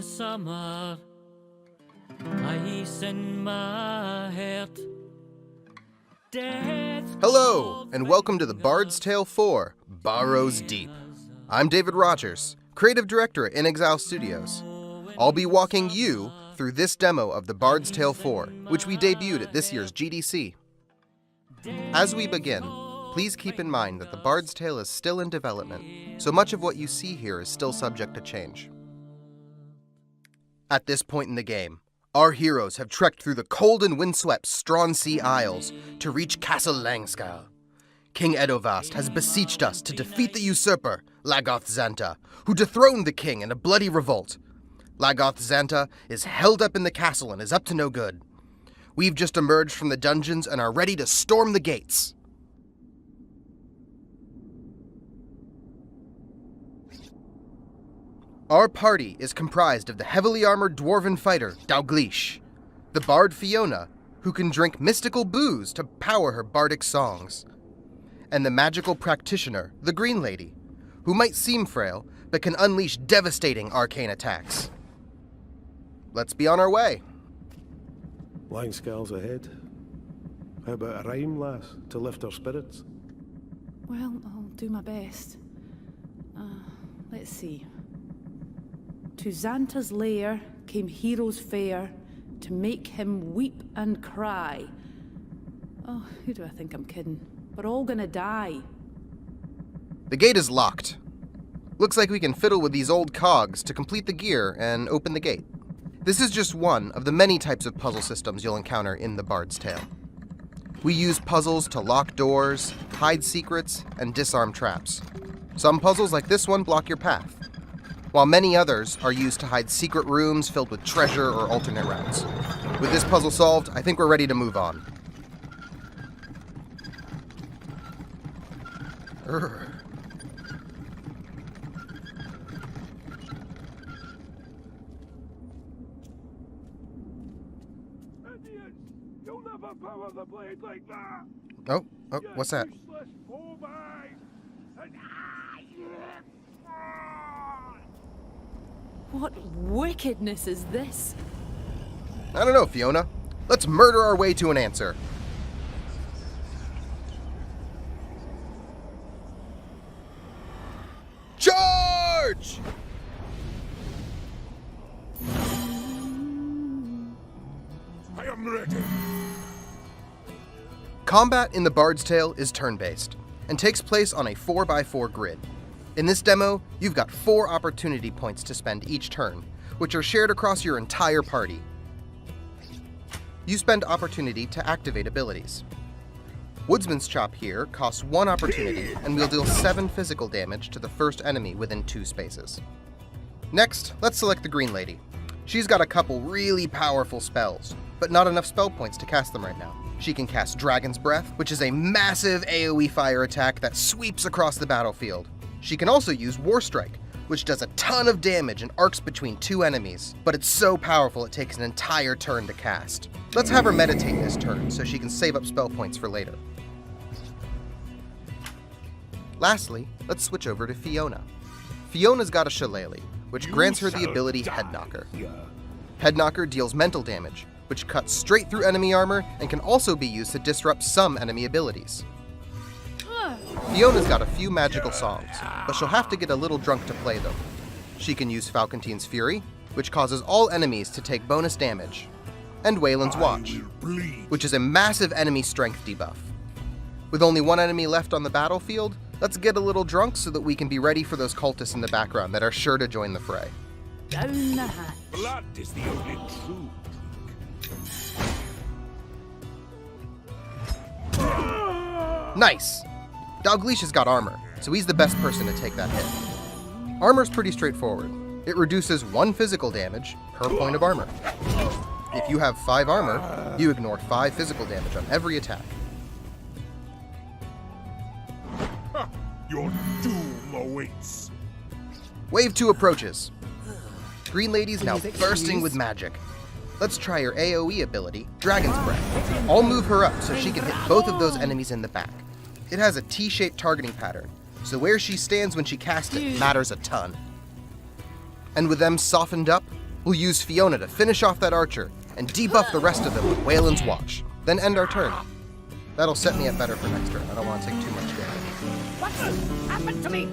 in summer, ice in my heart. Hello, and welcome to the Bard's Tale 4, Barrows Deep. I'm David Rogers, Creative Director at In Exile Studios. I'll be walking you through this demo of the Bard's Tale 4, which we debuted at this year's GDC. As we begin, please keep in mind that the Bard's Tale is still in development, so much of what you see here is still subject to change. At this point in the game, our heroes have trekked through the cold and windswept Stronsea Isles to reach Castle Langscal. King Edovast has beseeched us to defeat the usurper, Lagoth Xanta, who dethroned the king in a bloody revolt. Lagoth Xanta is held up in the castle and is up to no good. We've just emerged from the dungeons and are ready to storm the gates. Our party is comprised of the heavily armored dwarven fighter, Dalgleish, the bard Fiona, who can drink mystical booze to power her bardic songs, and the magical practitioner, the Green Lady, who might seem frail, but can unleash devastating arcane attacks. Let's be on our way. Langscal's ahead. How about a rhyme, lass, to lift our spirits? Well, I'll do my best. Let's see. To Xanta's lair came heroes fair, to make him weep and cry. Oh, who do I think I'm kidding? We're all gonna die. The gate is locked. Looks like we can fiddle with these old cogs to complete the gear and open the gate. This is just one of the many types of puzzle systems you'll encounter in the Bard's Tale. We use puzzles to lock doors, hide secrets, and disarm traps. Some puzzles like this one block your path, while many others are used to hide secret rooms filled with treasure or alternate routes. With this puzzle solved, I think we're ready to move on. Idiots! You'll never power the blade like that! Oh, what's that? Useless phobite! What wickedness is this? I don't know, Fiona. Let's murder our way to an answer. Charge! I am ready! Combat in the Bard's Tale is turn-based, and takes place on a 4x4 grid. In this demo, you've got 4 opportunity points to spend each turn, which are shared across your entire party. You spend opportunity to activate abilities. Woodsman's Chop here costs 1 opportunity and will deal 7 physical damage to the first enemy within 2 spaces. Next, let's select the Green Lady. She's got a couple really powerful spells, but not enough spell points to cast them right now. She can cast Dragon's Breath, which is a massive AoE fire attack that sweeps across the battlefield. She can also use War Strike, which does a ton of damage and arcs between 2 enemies, but it's so powerful it takes an entire turn to cast. Let's have her meditate this turn so she can save up spell points for later. Lastly, let's switch over to Fiona. Fiona's got a Shillelagh, which grants her the ability Head Knocker. Head Knocker deals mental damage, which cuts straight through enemy armor and can also be used to disrupt some enemy abilities. Fiona's got a few magical songs, but she'll have to get a little drunk to play them. She can use Falcontine's Fury, which causes all enemies to take bonus damage, and Wayland's Watch, which is a massive enemy strength debuff. With only 1 enemy left on the battlefield, let's get a little drunk so that we can be ready for those cultists in the background that are sure to join the fray. Down the hatch. Blood is the only true. Nice! Dalgleish has got armor, so he's the best person to take that hit. Armor's pretty straightforward. It reduces 1 physical damage per point of armor. If you have 5 armor, you ignore 5 physical damage on every attack. Your doom awaits. Wave 2 approaches. Green Lady's now bursting with magic. Let's try her AoE ability, Dragon's Breath. I'll move her up so she can hit both of those enemies in the back. It has a T-shaped targeting pattern, so where she stands when she casts it matters a ton. And with them softened up, We'll use Fiona to finish off that archer and debuff the rest of them with Wayland's Watch, then end our turn. That'll set me up better for next turn. I don't want to take too much damage. What happened to me?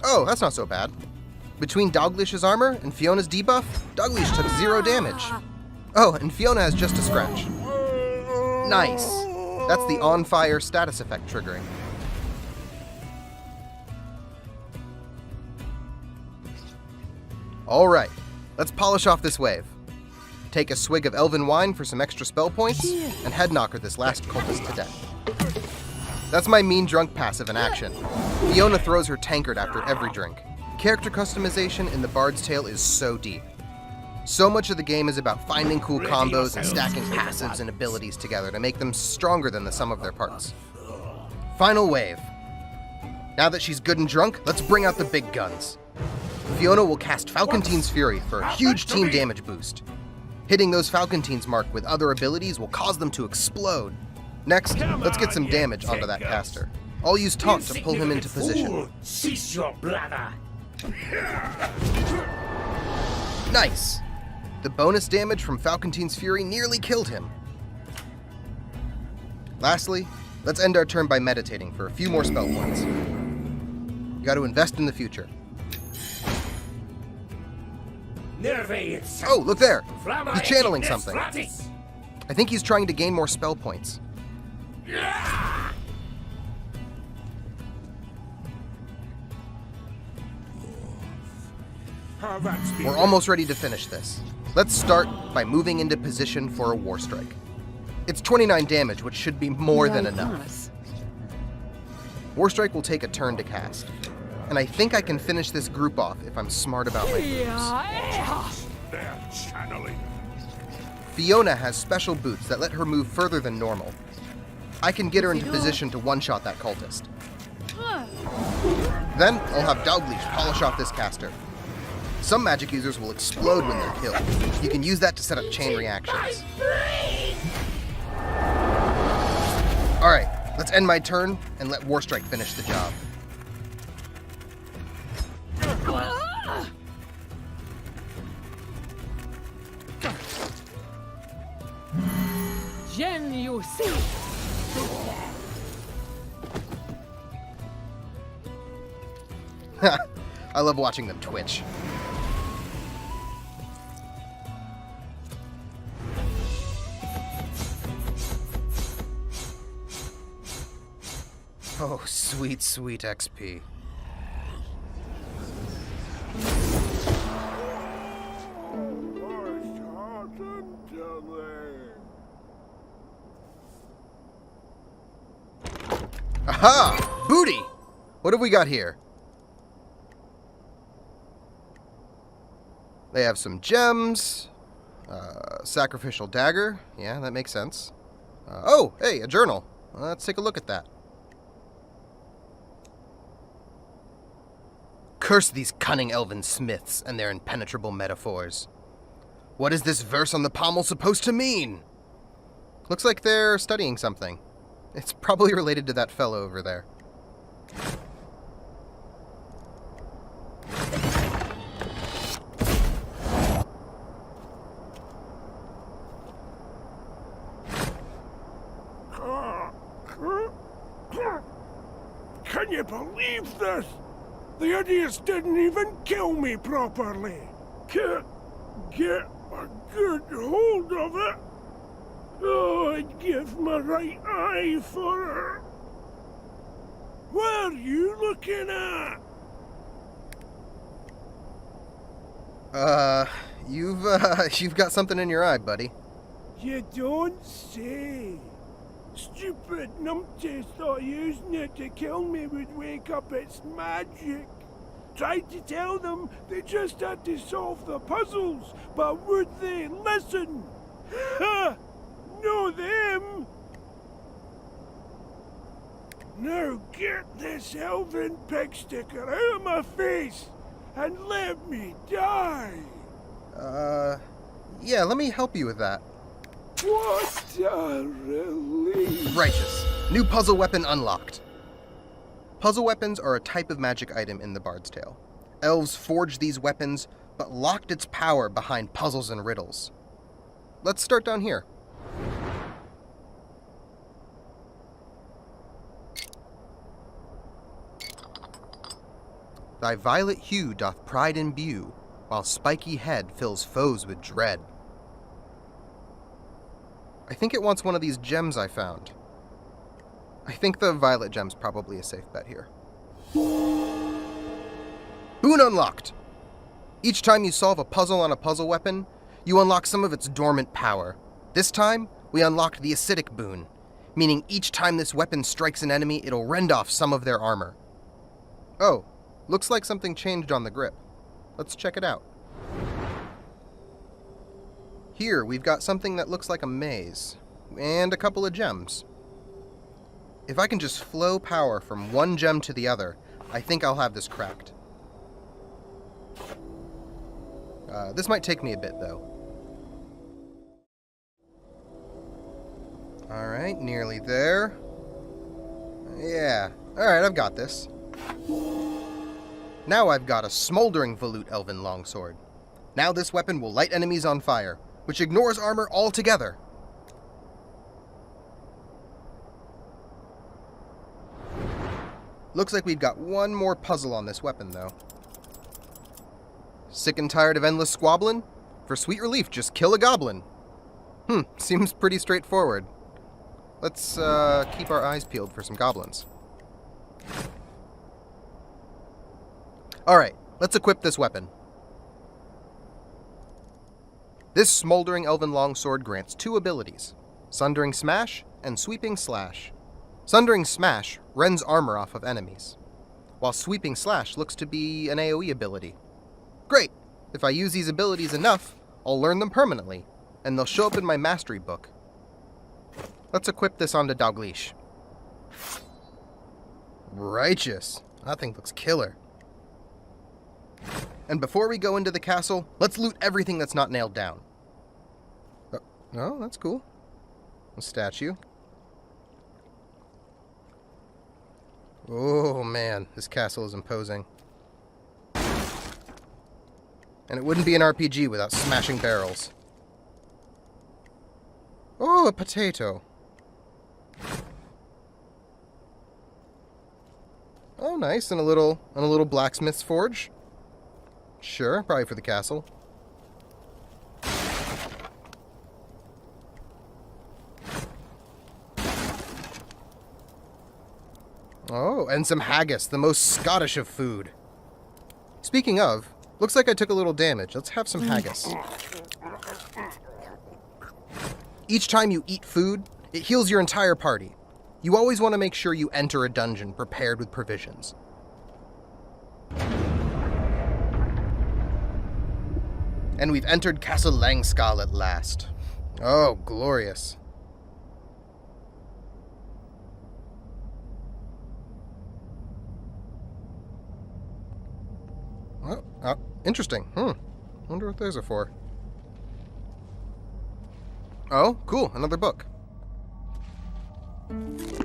Oh, that's not so bad. Between Doglish's armor and Fiona's debuff, Doglish took 0 damage. Oh, and Fiona has just a scratch. Nice. That's the on fire status effect triggering. Alright, let's polish off this wave. Take a swig of elven wine for some extra spell points, and head knocker this last cultist to death. That's my mean drunk passive in action. Fiona throws her tankard after every drink. Character customization in the Bard's Tale is so deep. So much of the game is about finding cool combos and stacking passives and abilities together to make them stronger than the sum of their parts. Final wave. Now that she's good and drunk, let's bring out the big guns. Fiona will cast Falcontine's Fury for a huge team damage boost. Hitting those Falcontines marked with other abilities will cause them to explode. Next, let's get some damage onto that caster. I'll use Taunt to pull him into position. Cease your blather. Nice! The bonus damage from Falcontine's Fury nearly killed him. Lastly, let's end our turn by meditating for a few more spell points. You gotta invest in the future. Oh, look there! He's channeling something. I think he's trying to gain more spell points. We're almost ready to finish this. Let's start by moving into position for a War Strike. It's 29 damage, which should be more than enough. War Strike will take a turn to cast. And I think I can finish this group off if I'm smart about my moves. They're channeling. Fiona has special boots that let her move further than normal. I can get her into position to one-shot that cultist. Then I'll have Doglish polish off this caster. Some magic users will explode when they're killed. You can use that to set up chain reactions. Alright, let's end my turn and let War Strike finish the job. Jen, you see. I love watching them twitch. Oh, sweet, sweet XP. Aha! Booty! What have we got here? They have some gems. Sacrificial dagger. Yeah, that makes sense. Oh, hey, a journal. Let's take a look at that. Curse these cunning elven smiths and their impenetrable metaphors. What is this verse on the pommel supposed to mean? Looks like they're studying something. It's probably related to that fellow over there. Can you believe this? The idiots didn't even kill me properly. Can't get a good hold of it. Oh, I'd give my right eye for her. What are you looking at? You've got something in your eye, buddy. You don't say. Stupid numpties thought using it to kill me would wake up its magic. Tried to tell them they just had to solve the puzzles, but would they listen? Ha! Know them! Now get this elven pig sticker out of my face and let me die! Yeah, let me help you with that. What a relief! Righteous. New puzzle weapon unlocked. Puzzle weapons are a type of magic item in the Bard's Tale. Elves forged these weapons, but locked its power behind puzzles and riddles. Let's start down here. Thy violet hue doth pride imbue, while spiky head fills foes with dread. I think it wants one of these gems I found. I think the violet gem's probably a safe bet here. Boon unlocked! Each time you solve a puzzle on a puzzle weapon, you unlock some of its dormant power. This time, we unlocked the acidic boon, meaning each time this weapon strikes an enemy, it'll rend off some of their armor. Oh, looks like something changed on the grip. Let's check it out. Here, we've got something that looks like a maze, and a couple of gems. If I can just flow power from one gem to the other, I think I'll have this cracked. This might take me a bit, though. Alright, nearly there. Yeah, alright, I've got this. Now I've got a smoldering volute elven longsword. Now this weapon will light enemies on fire, which ignores armor altogether. Looks like we've got one more puzzle on this weapon, though. Sick and tired of endless squabbling? For sweet relief, just kill a goblin. Seems pretty straightforward. Let's keep our eyes peeled for some goblins. Alright, let's equip this weapon. This smoldering elven longsword grants 2 abilities, Sundering Smash and Sweeping Slash. Sundering Smash rends armor off of enemies, while Sweeping Slash looks to be an AoE ability. Great! If I use these abilities enough, I'll learn them permanently, and they'll show up in my mastery book. Let's equip this onto Dalgleish. Righteous! That thing looks killer. And before we go into the castle, let's loot everything that's not nailed down. Oh, that's cool. A statue. Oh man, this castle is imposing. And it wouldn't be an RPG without smashing barrels. Oh, a potato. Oh, nice, and a little blacksmith's forge. Sure, probably for the castle. Oh, and some haggis, the most Scottish of food. Speaking of, looks like I took a little damage. Let's have some haggis. Each time you eat food, it heals your entire party. You always want to make sure you enter a dungeon prepared with provisions. And we've entered Castle Langskull at last. Oh, glorious. Oh, interesting. Wonder what those are for. Oh, cool. Another book.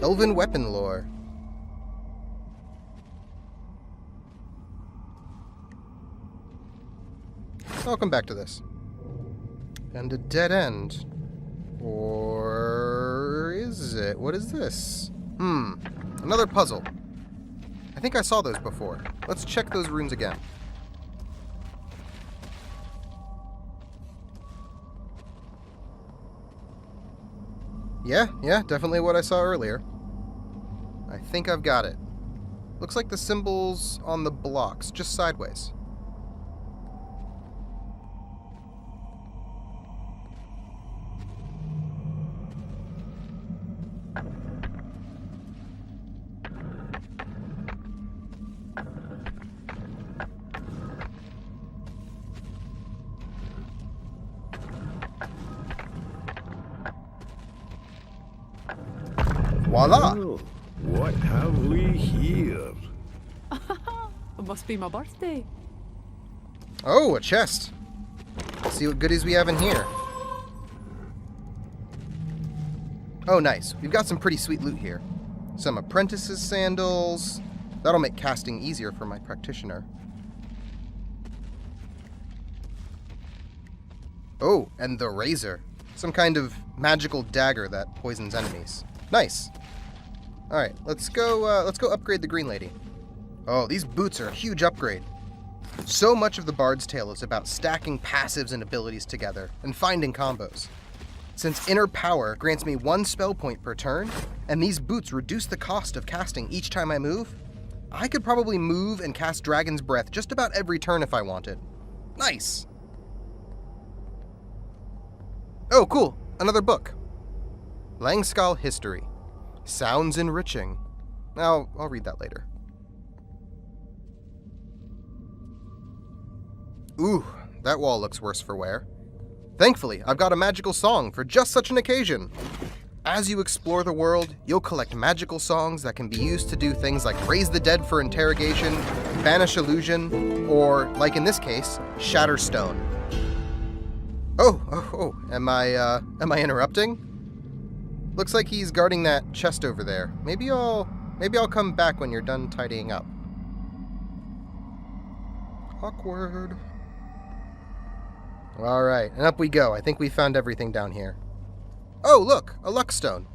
Elven weapon lore. I'll come back to this. And a dead end. Or is it? What is this? Another puzzle. I think I saw those before. Let's check those runes again. Yeah, definitely what I saw earlier. I think I've got it. Looks like the symbols on the blocks, just sideways. Voila! Oh, what have we here? It must be my birthday. Oh, a chest. Let's see what goodies we have in here. Oh, nice. We've got some pretty sweet loot here. Some apprentices' sandals, That'll make casting easier for my practitioner. Oh, and the razor. Some kind of magical dagger that poisons enemies. Nice. Alright, let's go upgrade the green lady. Oh, these boots are a huge upgrade. So much of the Bard's Tale is about stacking passives and abilities together and finding combos. Since Inner Power grants me 1 spell point per turn, and these boots reduce the cost of casting each time I move, I could probably move and cast Dragon's Breath just about every turn if I wanted. Nice! Oh, cool. Another book. Langskal History. Sounds enriching. I'll read that later. Ooh, that wall looks worse for wear. Thankfully, I've got a magical song for just such an occasion. As you explore the world, you'll collect magical songs that can be used to do things like raise the dead for interrogation, banish illusion, or, like in this case, shatter stone. Oh, am I interrupting? Looks like he's guarding that chest over there. Maybe I'll come back when you're done tidying up. Awkward. Alright, and up we go. I think we found everything down here. Oh, look, a luck stone.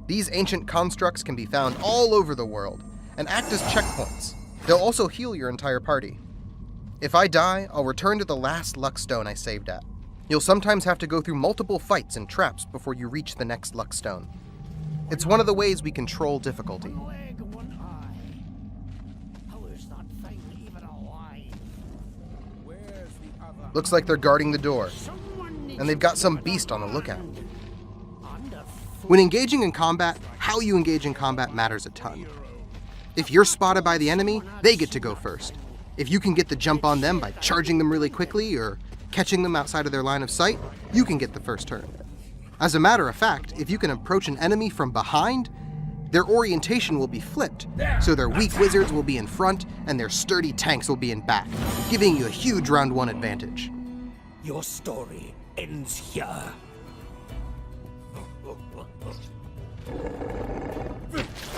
These ancient constructs can be found all over the world and act as checkpoints. They'll also heal your entire party. If I die, I'll return to the last luck stone I saved at. You'll sometimes have to go through multiple fights and traps before you reach the next luck stone. It's one of the ways we control difficulty. Looks like they're guarding the door, and they've got some beast on the lookout. When engaging in combat, how you engage in combat matters a ton. If you're spotted by the enemy, they get to go first. If you can get the jump on them by charging them really quickly or catching them outside of their line of sight, you can get the first turn. As a matter of fact, if you can approach an enemy from behind, their orientation will be flipped, so their weak wizards will be in front and their sturdy tanks will be in back, giving you a huge round 1 advantage. Your story ends here.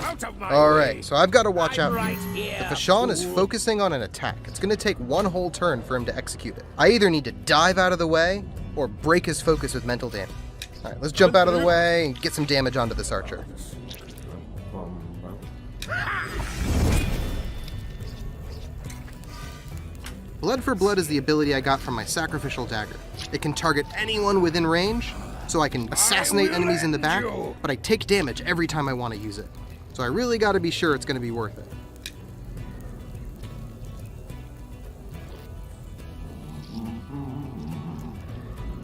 Out of my Alright, way. so I've got to watch out I'm right here. here, If Ashawn is fool. focusing on an attack, it's going to take 1 whole turn for him to execute it. I either need to dive out of the way or break his focus with mental damage. Alright, let's jump out of the way and get some damage onto this archer. Blood for Blood is the ability I got from my sacrificial dagger. It can target anyone within range, so I can assassinate enemies in the back, but I take damage every time I want to use it. So I really got to be sure it's going to be worth it.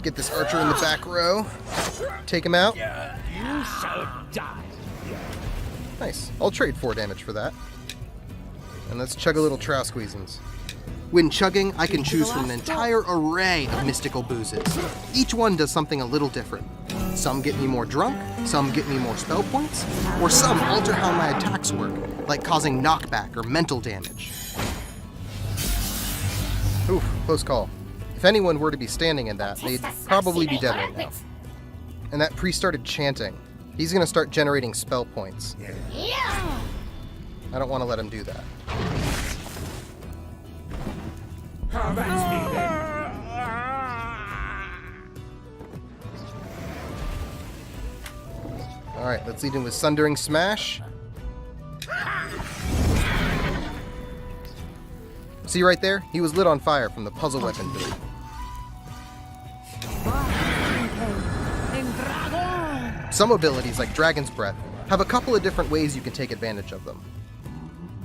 Get this archer in the back row. Take him out. You shall die. Nice. I'll trade 4 damage for that. And let's chug a little trow squeezins. When chugging, I can choose from an entire array of mystical boozes. Each one does something a little different. Some get me more drunk, some get me more spell points, or some alter how my attacks work, like causing knockback or mental damage. Oof, close call. If anyone were to be standing in that, they'd probably be dead right now. And that priest started chanting. He's gonna start generating spell points. I don't want to let him do that. Alright, let's lead in with Sundering Smash. See right there? He was lit on fire from the puzzle weapon build. Some abilities, like Dragon's Breath, have a couple of different ways you can take advantage of them.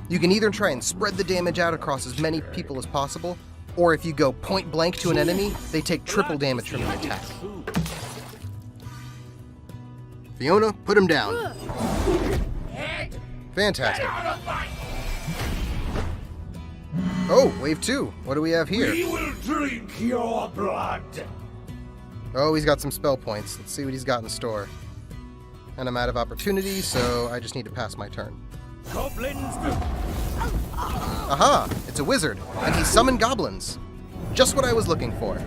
You can either try and spread the damage out across as many people as possible, or if you go point blank to an enemy, they take triple damage from the attack. Fiona, put him down. Fantastic. Oh, wave 2. What do we have here? We will drink your blood. Oh, he's got some spell points. Let's see what he's got in store. And I'm out of opportunity, so I just need to pass my turn. Goblins. Aha! It's a wizard, and he summoned goblins. Just what I was looking for.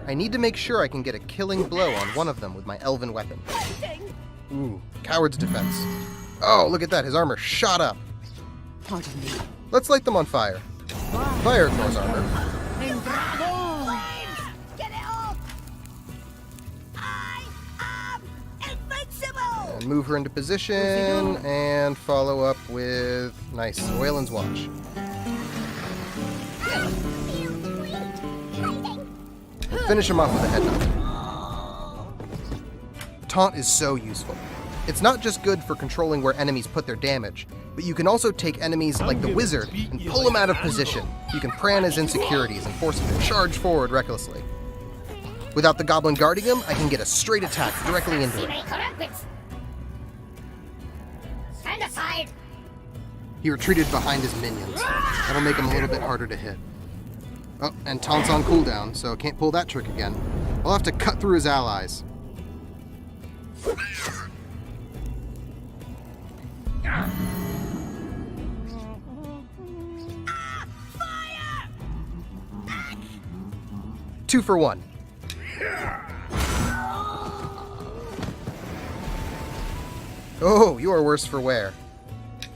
I need to make sure I can get a killing blow on one of them with my elven weapon. Ooh, coward's defense. Oh, look at that, his armor shot up. Pardon me. Let's light them on fire. Fire ignores armor. Get it off! I am invincible! And move her into position and follow up with nice Wayland's Watch. And finish him off with a head nod. Taunt is so useful. It's not just good for controlling where enemies put their damage, but you can also take enemies like the wizard and pull them out of position. You can prey on his insecurities and force him to charge forward recklessly. Without the goblin guarding him, I can get a straight attack directly into him. Stand aside! He retreated behind his minions. That'll make him a little bit harder to hit. Oh, and Taunt's on cooldown, so can't pull that trick again. I'll have to cut through his allies. Fire! 2 for 1. Oh, you are worse for wear.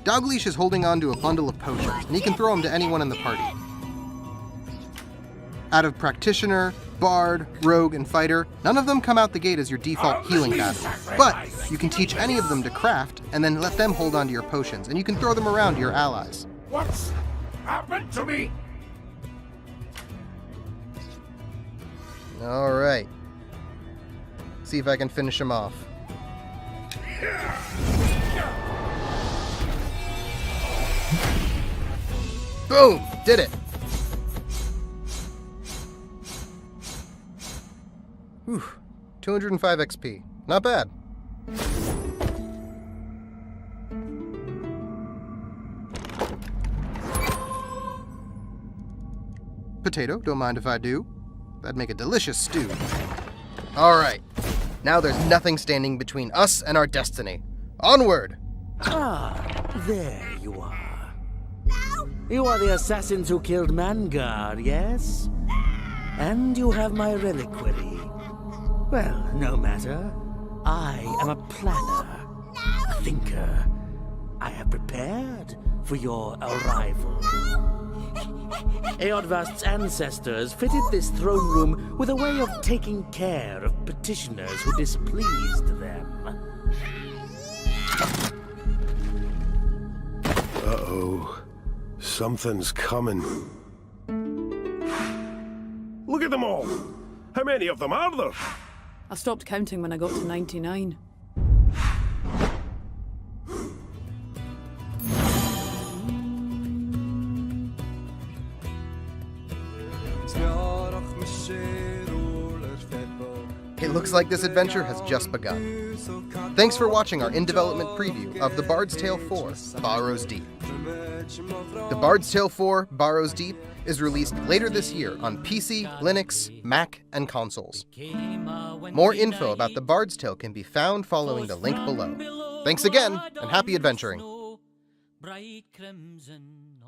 Dogleash is holding on to a bundle of potions, and he can throw them to anyone in the party. Out of Practitioner, Bard, Rogue, and Fighter, none of them come out the gate as your default healing pattern. But you can teach any of them to craft, and then let them hold on to your potions, and you can throw them around to your allies. What's happened to me? Alright. See if I can finish him off. Boom! Did it! Whew. 205 XP. Not bad. Potato, don't mind if I do. That'd make a delicious stew. Alright. Now there's nothing standing between us and our destiny. Onward! Ah, there you are. No! You are the assassins who killed Mangar, yes? And you have my reliquary. Well, no matter. I am a planner, a thinker. I have prepared for your arrival. Eodvast's ancestors fitted this throne room with a way of taking care of petitioners who displeased them. Uh-oh. Something's coming. Look at them all! How many of them are there? I stopped counting when I got to 99. It looks like this adventure has just begun. Thanks for watching our in-development preview of The Bard's Tale 4, Barrows Deep. The Bard's Tale 4, Barrows Deep is released later this year on PC, Linux, Mac, and consoles. More info about The Bard's Tale can be found following the link below. Thanks again, and happy adventuring! Bright crimson